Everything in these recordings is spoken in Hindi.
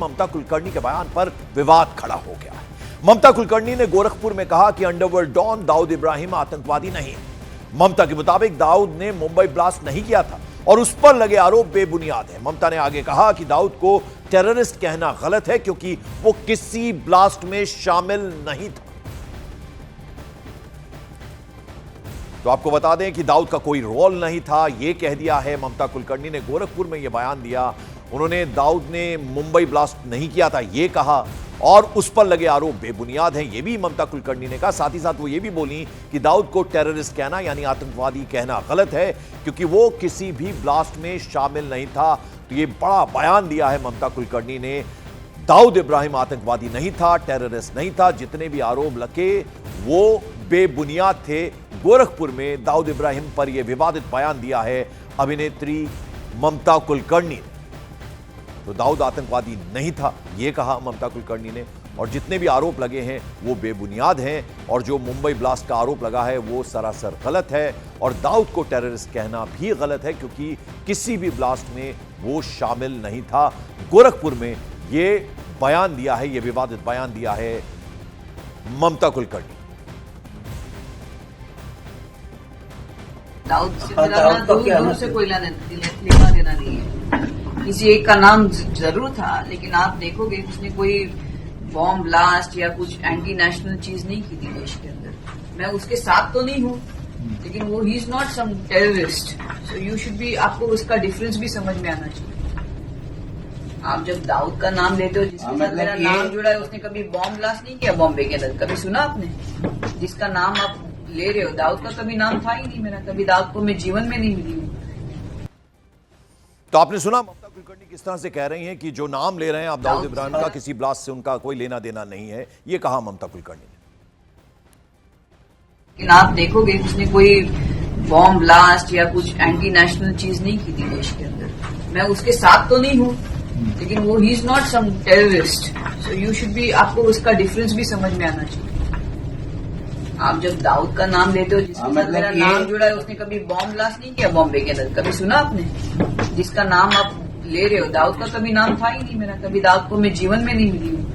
ममता कुलकर्णी के बयान पर विवाद खड़ा हो गया है। ममता कुलकर्णी ने गोरखपुर में कहा कि अंडरवर्ल्ड डॉन दाऊद इब्राहिम आतंकवादी नहीं है। ममता के मुताबिक दाऊद ने मुंबई ब्लास्ट नहीं किया था और उस पर लगे आरोप बेबुनियाद है। ममता ने आगे कहा कि दाऊद को टेररिस्ट कहना गलत है क्योंकि वो किसी ब्लास्ट में शामिल नहीं था। तो आपको बता दें कि दाऊद का कोई रोल नहीं था, यह कह दिया है ममता कुलकर्णी ने। गोरखपुर में यह बयान दिया उन्होंने। दाऊद ने मुंबई ब्लास्ट नहीं किया था यह कहा और उस पर लगे आरोप बेबुनियाद हैं, यह भी ममता कुलकर्णी ने कहा। साथ ही साथ वो ये भी बोली कि दाऊद को टेररिस्ट कहना यानी आतंकवादी कहना गलत है क्योंकि वो किसी भी ब्लास्ट में शामिल नहीं था। तो ये बड़ा बयान दिया है ममता कुलकर्णी ने। दाऊद इब्राहिम आतंकवादी नहीं था, टेररिस्ट नहीं था, जितने भी आरोप लगे वो बेबुनियाद थे। गोरखपुर में दाऊद इब्राहिम पर यह विवादित बयान दिया है अभिनेत्री ममता कुलकर्णी ने। तो दाऊद आतंकवादी नहीं था यह कहा ममता कुलकर्णी ने, और जितने भी आरोप लगे हैं वो बेबुनियाद हैं, और जो मुंबई ब्लास्ट का आरोप लगा है वो सरासर गलत है, और दाऊद को टेररिस्ट कहना भी गलत है क्योंकि किसी भी ब्लास्ट में वो शामिल नहीं था। गोरखपुर में ये बयान दिया है, ये विवादित बयान दिया है ममता कुलकर्णी। दाऊद से दूर से कोई लेना देना नहीं है। किसी एक का नाम जरूर था, लेकिन आप देखोगे उसने कोई बॉम्ब ब्लास्ट या कुछ एंटी नेशनल चीज नहीं की थी देश के अंदर। मैं उसके साथ तो नहीं हूँ, लेकिन वो he is not some terrorist. So you should be, आपको उसका डिफरेंस भी समझ में आना चाहिए। आप जब दाऊद का नाम लेते हो, जिसके साथ मेरा नाम जुड़ा है, उसने कभी बॉम्ब ब्लास्ट नहीं किया बॉम्बे के अंदर, कभी सुना आपने? जिसका नाम आप ले रहे हो, दाऊद का कभी नाम था ही नहीं मेरा, कभी दाऊद को मैं जीवन में नहीं मिली हूँ। तो आपने सुना ममता कुलकर्णी किस तरह से कह रही हैं कि जो नाम ले रहे हैं आप दाऊद इब्राहिम का, किसी ब्लास्ट से उनका कोई लेना देना नहीं है, ये कहा ममता कुलकर्णी ने। लेकिन आप देखोगे उसने कोई बॉम्ब ब्लास्ट या कुछ एंटी नेशनल चीज नहीं की थी देश के अंदर। मैं उसके साथ तो नहीं हूँ, लेकिन वो he is not some terrorist. So you should be, आपको उसका डिफरेंस भी समझ में आना चाहिए। आप जब दाऊद का नाम लेते हो, जिसके साथ मेरा नाम जुड़ा है, उसने कभी बॉम्ब ब्लास्ट नहीं किया बॉम्बे के अंदर, कभी सुना आपने? जिसका नाम आप ले रहे हो, दाऊद का कभी नाम था ही नहीं मेरा, कभी दाऊद को मैं जीवन में नहीं मिली हूँ।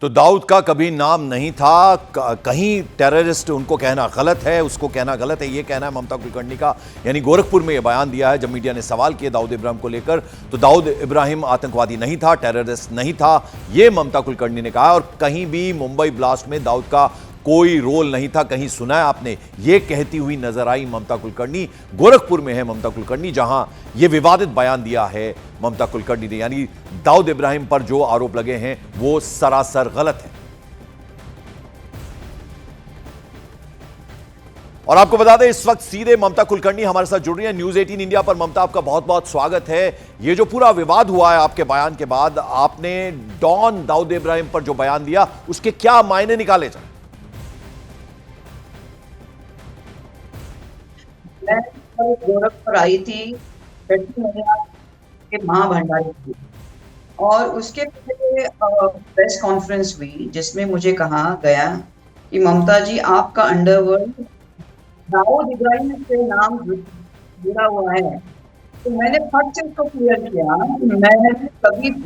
तो दाऊद का कभी नाम नहीं था, कहीं टेररिस्ट उनको कहना गलत है, उसको कहना गलत है, ये कहना है ममता कुलकर्णी का। यानी गोरखपुर में ये बयान दिया है जब मीडिया ने सवाल किए दाऊद इब्राहिम को लेकर, तो दाऊद इब्राहिम आतंकवादी नहीं था, टेररिस्ट नहीं था, ये ममता कुलकर्णी ने कहा। और कहीं भी मुंबई ब्लास्ट में दाऊद का कोई रोल नहीं था, कहीं सुना है आपने, ये कहती हुई नजर आई ममता कुलकर्णी। गोरखपुर में है ममता कुलकर्णी, जहां ये विवादित बयान दिया है ममता कुलकर्णी ने। यानी दाऊद इब्राहिम पर जो आरोप लगे हैं वो सरासर गलत है। और आपको बता दें इस वक्त सीधे ममता कुलकर्णी हमारे साथ जुड़ रही है न्यूज 18 इंडिया पर। ममता, आपका बहुत बहुत स्वागत है। ये जो पूरा विवाद हुआ है आपके बयान के बाद, आपने डॉन दाऊद इब्राहिम पर जो बयान दिया उसके क्या मायने निकाले जाए? मैं गोरखपुर आई थी के महाभंडारी थी, और उसके पहले प्रेस कॉन्फ्रेंस हुई जिसमें मुझे कहा गया कि ममता जी, आपका अंडरवर्ल्ड दाऊद इब्राहिम से नाम जुड़ा हुआ है। तो मैंने फट से उसको क्लियर किया,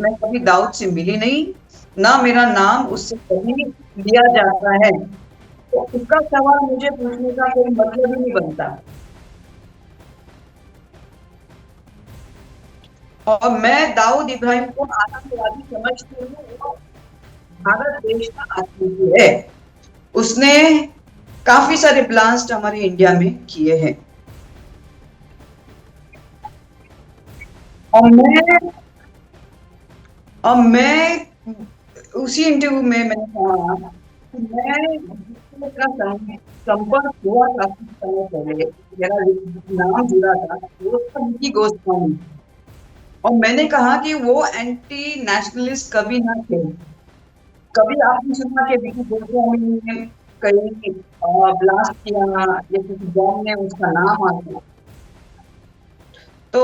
मैं कभी दाऊद से मिली नहीं, ना मेरा नाम उससे कभी लिया जाता है। तो उसका सवाल मुझे पूछने का कोई मतलब ही नहीं बनता। और मैं दाऊद इब्राहिम को आतंकवादी समझती हूँ। वो भारत देश का आतंकी है, उसने काफी सारे ब्लास्ट हमारे इंडिया में किए हैं। और मैं उसी इंटरव्यू में मैंने कहा कि मैं संपर्क हुआ काफी समय पहले, मेरा नाम जुड़ा था, वो उनकी गोस्वामी, और मैंने कहा कि वो एंटी नेशनलिस्ट कभी ना थे। कभी आपने सुना कि विकी गोस्वामी ने कहीं ब्लास्ट किया या किसी बॉम्ब ने उसका नाम आ गया? तो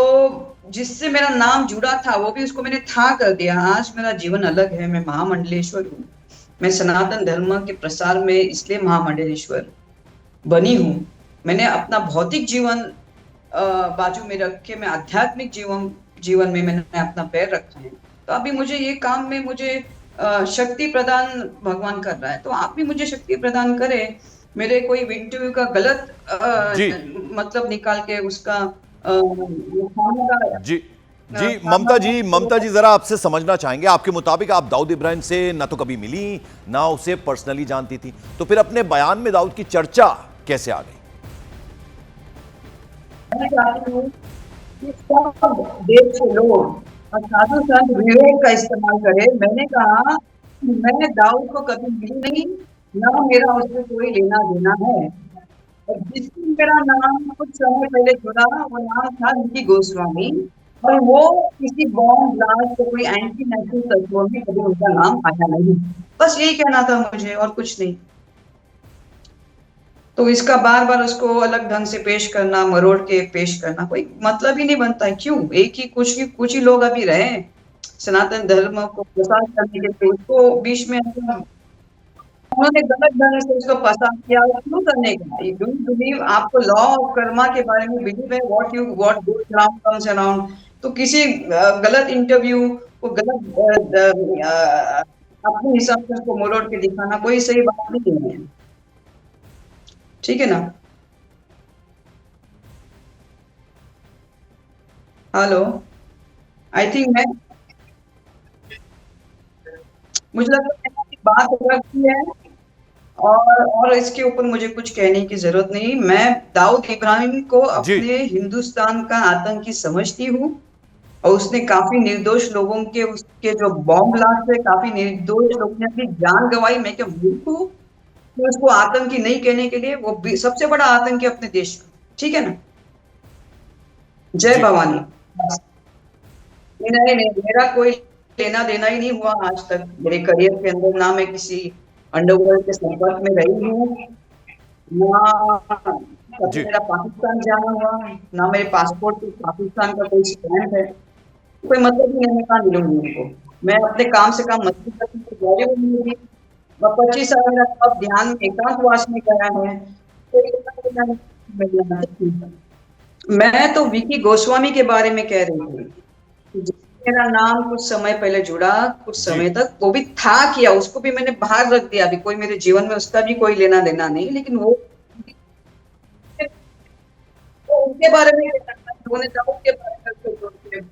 जिससे मेरा नाम जुड़ा था वो भी उसको मैंने था कर दिया। आज मेरा जीवन अलग है, मैं महामंडलेश्वर हूँ। मैं सनातन धर्म के प्रसार में इसलिए महामंडलेश्वर बनी हूँ। मैंने अपना भौतिक जीवन बाजू में रख के मैं आध्यात्मिक जीवन में मैंने अपना पैर रखा है। तो अभी मुझे ये काम में मुझे शक्ति प्रदान भगवान कर रहा है, तो आप भी मुझे शक्ति प्रदान करें। मेरे कोई इंटरव्यू का गलत जी मतलब निकाल के उसका खाने का जी जी ममता जी जरा आपसे समझना चाहेंगे, आपके मुताबिक आप दाऊद इब्राहिम से ना तो कभी मिली ना उसे पर्सनली जानती थी, तो फिर अपने बयान में दाऊद की चर्चा कैसे आ गई? मैं चाहती हूँ कि सब देश के लोग और साधु संत विवेक का इस्तेमाल करें। मैंने कहा कि मैं दाऊद को कभी मिली नहीं, ना मेरा उससे कोई लेना देना है। और जिससे मेरा नाम कुछ समय पहले जुड़ा वो नाम था विकी गोस्वामी, और वो किसी बॉम्ब ब्लास्ट या कोई एंटी नेशनल तत्वों में कभी उनका नाम आया नहीं। बस यही कहना था मुझे, और कुछ नहीं। तो इसका बार बार उसको अलग ढंग से पेश करना, मरोड़ के पेश करना, कोई मतलब ही नहीं बनता है। क्यों एक ही कुछ ही लोग अभी रहे सनातन धर्म को प्रसार करने के लिए, उसको बीच में उन्होंने गलत ढंग से उसको पसंद किया। क्यों करने का? यू डोंट बिलीव, आपको लॉ ऑफ कर्मा के बारे में बिलीव है, what goes around comes around. तो किसी गलत इंटरव्यू को गलत अपने हिसाब से उसको मरोड़ के दिखाना कोई सही बात नहीं है, ठीक है ना? हेलो, आई थिंक मैं मुझे लगता है कि बात रखी है, और इसके ऊपर मुझे कुछ कहने की जरूरत नहीं। मैं दाऊद इब्राहिम को जी अपने हिंदुस्तान का आतंकी समझती हूँ, और उसने काफी निर्दोष लोगों के उसके जो बॉम्ब ब्लास्ट से काफी निर्दोष लोगों ने अपनी जान गंवाई। मैं क्या मूर्ख हूँ कि उसको आतंकी नहीं कहने के लिए? वो सबसे बड़ा आतंकी अपने देश का, ठीक है ना? जय जी भवानी। नहीं नहीं, मेरा कोई लेना देना ही नहीं हुआ आज तक मेरे करियर के अंदर। ना मैं किसी अंडरवर्ल्ड के संपर्क में रही हूँ, ना कभी जी मेरा पाकिस्तान जाना हुआ, ना मेरे पासपोर्ट पे पाकिस्तान का कोई स्टैंप है। कोई मतलब ही नहीं, मैं कहाँ मिलूंगी उनको? मैं अपने काम से काम मस्ती करती हूँ, बॉलीवुड में 25 साल मेरा सब ध्यान एकांतवास में गया है। कोई लेना देना नहीं मिलना। मैं तो विकी गोस्वामी के बारे में कह रही थी, मेरा नाम कुछ समय पहले जुड़ा, कुछ जी समय तक वो भी था किया, उसको भी मैंने बाहर रख दिया। अभी कोई मेरे जीवन में उसका भी कोई लेना देना नहीं, लेकिन वो उनके बारे में उन्होंने दाऊद के बारे में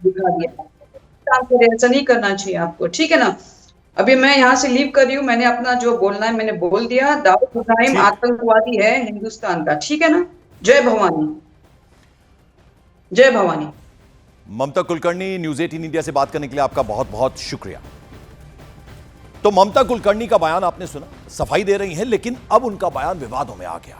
दिखा दिया। ऐसा नहीं करना चाहिए आपको, ठीक है ना? अभी मैं यहाँ से लीव कर रही हूँ, मैंने अपना जो बोलना है मैंने बोल दिया। दाऊद इब्राहिम ठीक। आतंकवादी है हिंदुस्तान का, ठीक है ना? जय भवानी, जय भवानी। ममता कुलकर्णी, न्यूज 18 इंडिया से बात करने के लिए आपका बहुत बहुत शुक्रिया। तो ममता कुलकर्णी का बयान आपने सुना, सफाई दे रही हैं, लेकिन अब उनका बयान विवादों में आ गया है।